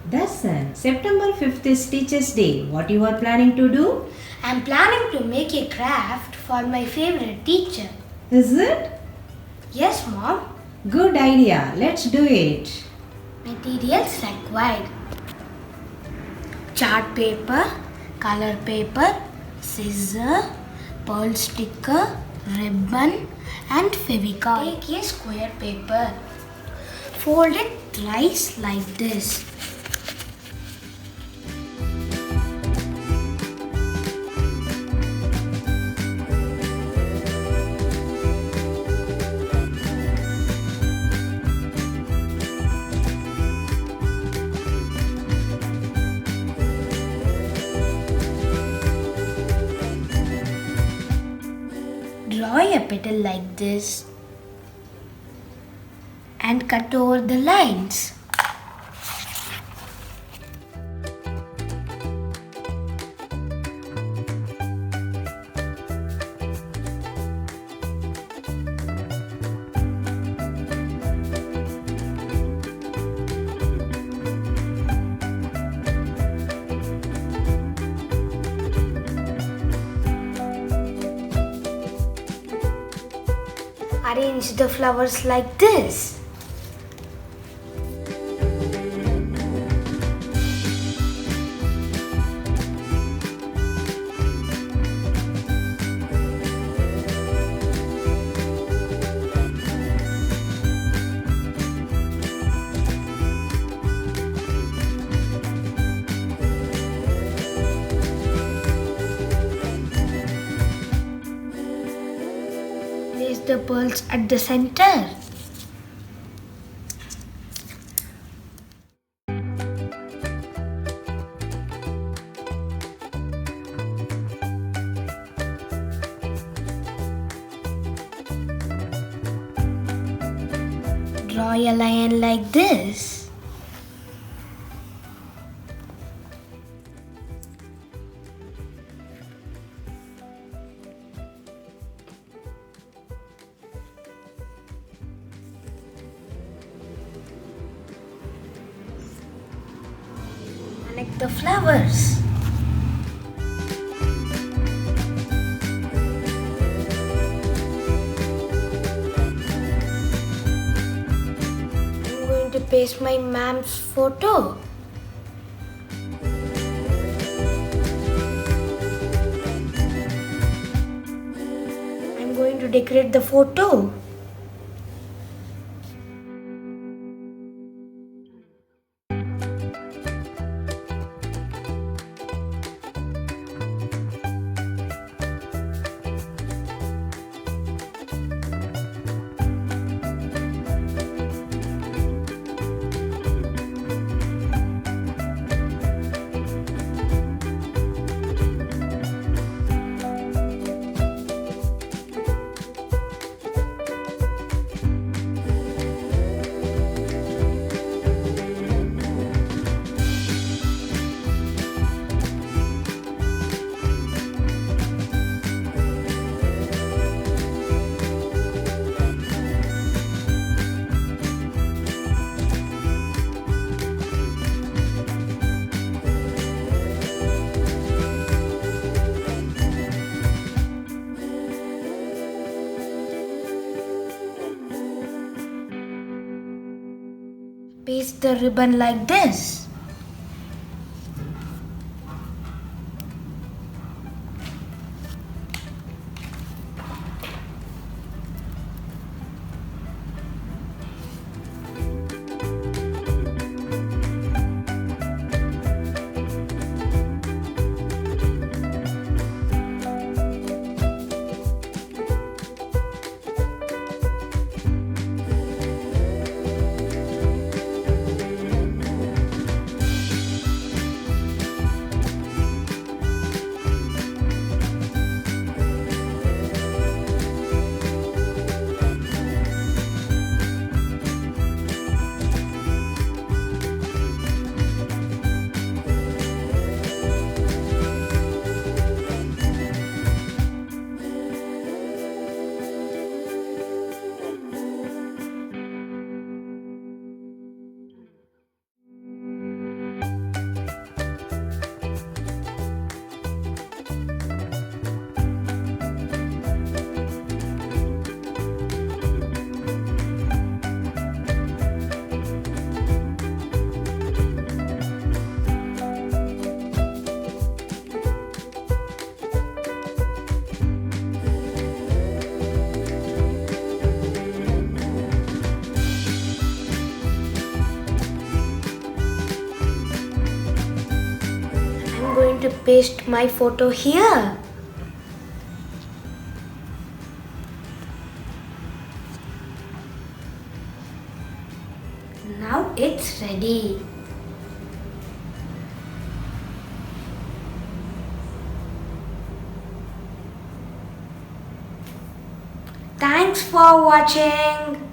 Darshan, September 5th is Teacher's Day. What you are planning to do? I'm planning to make a craft for my favorite teacher. Is it? Yes, Mom. Good idea. Let's do it. Materials required: chart paper, color paper, scissor, pearl sticker, ribbon and Fevicol. Take a square paper. Fold it thrice like this. Draw a petal like this and cut over the lines. Arrange the flowers like this. Place the pearls at the center. Draw a line like this. Connect the flowers. I'm going to paste my mom's photo. I'm going to decorate the photo. Paste the ribbon like this. to paste my photo here. Now it's ready. Thanks for watching.